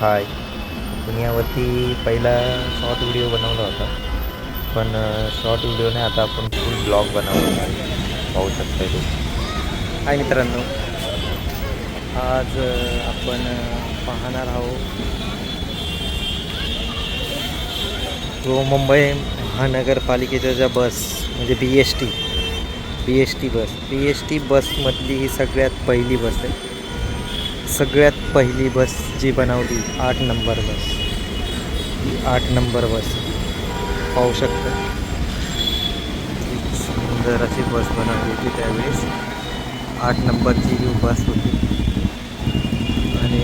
हाय. दुनियावरती पहिला short video बनवला होता, पण शॉर्ट व्हिडिओने आता आपण फुल ब्लॉग बनवलेला आहे. पाहू शकता तुम्ही. हाय मित्रांनो, आज आपण पाहणार आहोत जो मुंबई महानगरपालिकेच्या ज्या बस म्हणजे बी एस टी बसमधली ही सगळ्यात पहिली बस आहे. सगळ्यात पहिली बस जी बनवली 8 नंबर बस. ही 8 नंबर बस पाहू शकता. एक सुंदर अशी बस बनवली होती त्यावेळेस. 8 नंबरची ही बस होती आणि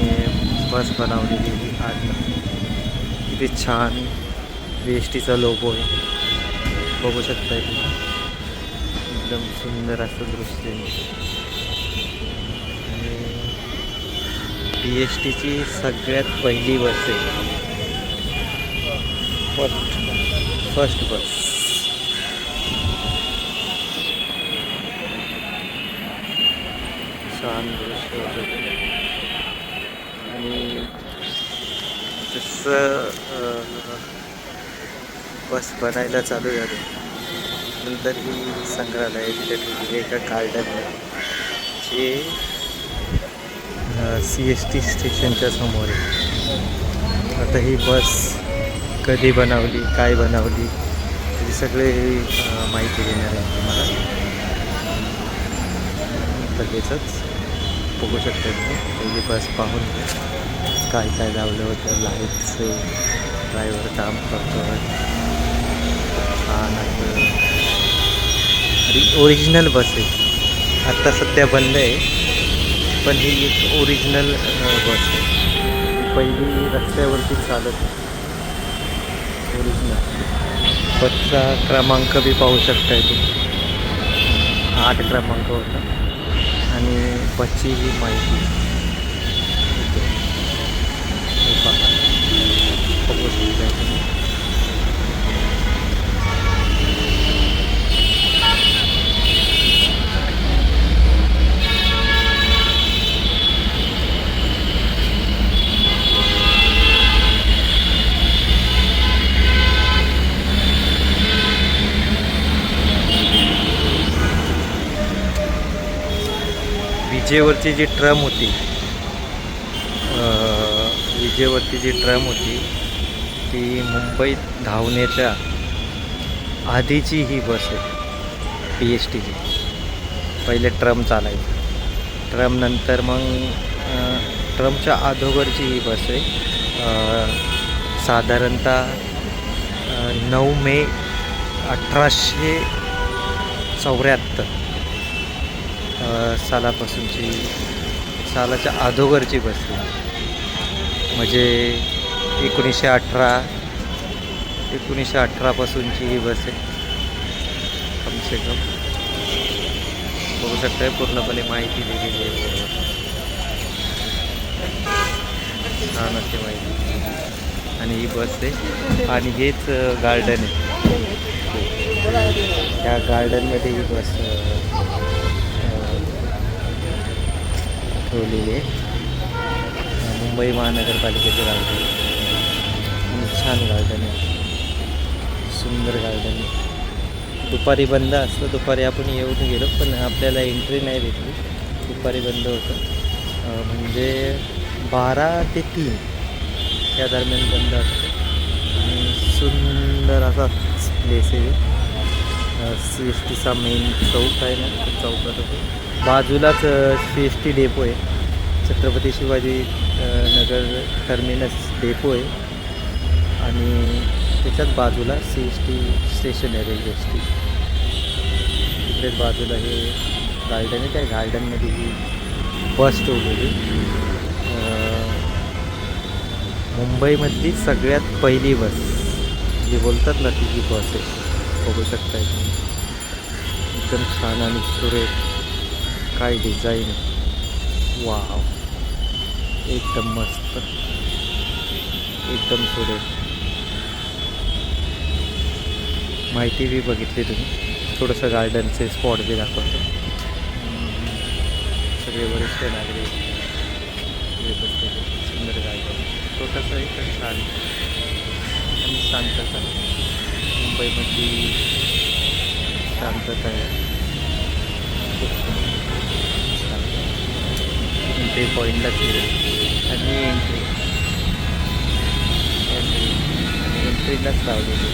बस बनवलेली ही 8 नंबर. किती छान BSTचा लोगो आहे, बघू शकता तुम्ही. एकदम सुंदर असं दृश्य आहे. BSTची सगळ्यात पहिली बस आहे. फर्स्ट बस. छान दृश्य होतं. आणि जसं बस बनायला चालू झाली नंतर ही संग्रहालय तिथे ठेवली एका गार्डनमध्ये, जे CST स्टेशनच्या समोर आहे. आता ही बस कधी बनवली, काय बनवली, ही सगळे माहिती देणार आहे तुम्हाला. लगेचच बघू शकता तुम्ही. पहिली बस पाहून काय काय लावलं होतं. लाईटचे ड्रायव्हर काम करतो. छान असं ओरिजिनल बस आहे. आत्ता सध्या बंद आहे, पण ही एक ओरिजिनल बस आहे. पहिली रस्त्यावरती चालत ओरिजिनल. बसचा क्रमांक बी पाहू शकताय तुम्ही. 8 क्रमांक होता आणि बसची ही माहिती बघू शकताय तुम्ही. विजेवरची जी ट्रम होती, ती मुंबईत धावण्याच्या आधीची ही बस आहे. BSTची पहिले ट्रम चालायची. ट्रम नंतर मग ट्रमच्या अगोदरची ही बस आहे. साधारणतः 9 मे 1874 सालापासूनची, सालाच्या अगोदरची बस आहे. म्हणजे 1918 पासूनची ही बस आहे कमसे कम. बघू शकताय पूर्णपणे माहिती दिलेली आहे. बरोबर छान अशी माहिती. आणि ही बस आहे आणि हेच गार्डन आहे. त्या गार्डनमध्ये ही बस ठेवलेली आहे. मुंबई महानगरपालिकेचं गार्डन. छान गार्डन आहे, सुंदर गार्डन आहे. दुपारी बंद असतं. दुपारी आपण येऊन गेलो पण आपल्याला एंट्री नाही भेटली. दुपारी बंद होतं. म्हणजे 12 ते 3 या दरम्यान बंद असतं. आणि सुंदर असा प्लेस आहे. CSTचा मेन चौक आहे ना, त्या चौकात होतो. बाजूलाच CST डेपो आहे. छत्रपती शिवाजी नगर टर्मिनस डेपो आहे आणि त्याच्याच बाजूला CST स्टेशन आहे, रेल्वे स्टेशन. तिकडेच बाजूला हे गार्डन आहे. त्या गार्डनमध्ये ही बस ठेवलेली. मुंबईमधली सगळ्यात पहिली बस जी बोलतात ना, ती ही बस आहे. बघू शकता तुम्ही. एकदम छान आणि सुरेख काय डिझाईन. वाव, एकदम मस्त, एकदम सुरेख. माहिती बी बघितली तुम्ही. थोडंसं गार्डनचे स्पॉट बी दाखवतो. सगळे वरिष्ठ नागरिक सुंदर गार्डन. तसं इकडे छान आणि शांतता. मुंबईमध्ये शांतता आहे. खूप छान. एंट्री पॉईंटलाच आणि एंट्रीलाच लावलेली.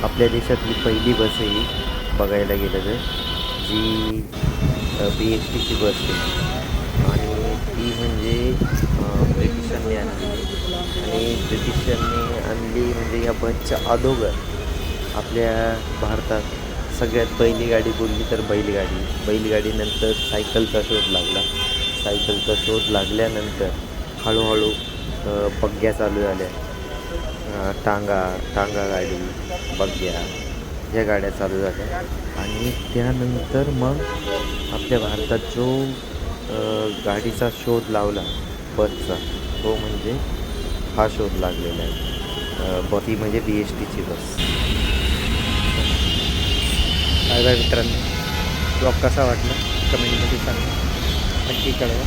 आपल्या देशातली पहिली बस आहे ही, बघायला गेलं तर, जी BSTची बस आहे. आणि ती म्हणजे ब्रिटिशांनी आणली. आणि ब्रिटिशांनी आणली म्हणजे या बसच्या अगोदर आपल्या भारतात सगळ्यात पहिली गाडी बोलली तर बैलगाडीनंतर सायकलचा शोध लागला. सायकलचा शोध लागल्यानंतर हळूहळू बग्ग्या चालू झाल्या. टांगा गाडी, बग्ग्या ह्या गाड्या चालू झाल्या. आणि त्यानंतर मग आपल्या भारतात जो गाडीचा शोध लावला बसचा, तो म्हणजे हा शोध लागलेला आहे. ती म्हणजे BSTची बस. बाय बाय मित्रांनो. ब्लॉग कसा वाटला कमेंटमध्ये सांगा, नक्की कळवा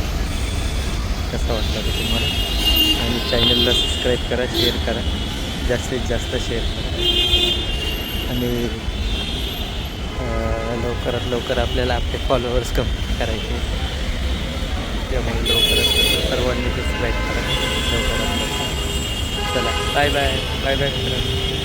कसा वाटला तो तुम्हाला. आणि चॅनलला सबस्क्राईब करा, शेअर करा, जास्तीत जास्त शेअर करा. आणि लवकरात लवकर आपल्याला आपले फॉलोअर्स कम्प्लीट करायचे. त्यामुळे लवकरात सर्वांनी सबस्क्राईब करा लवकरात लवकर. चला बाय बाय. बाय बाय मित्रांनो.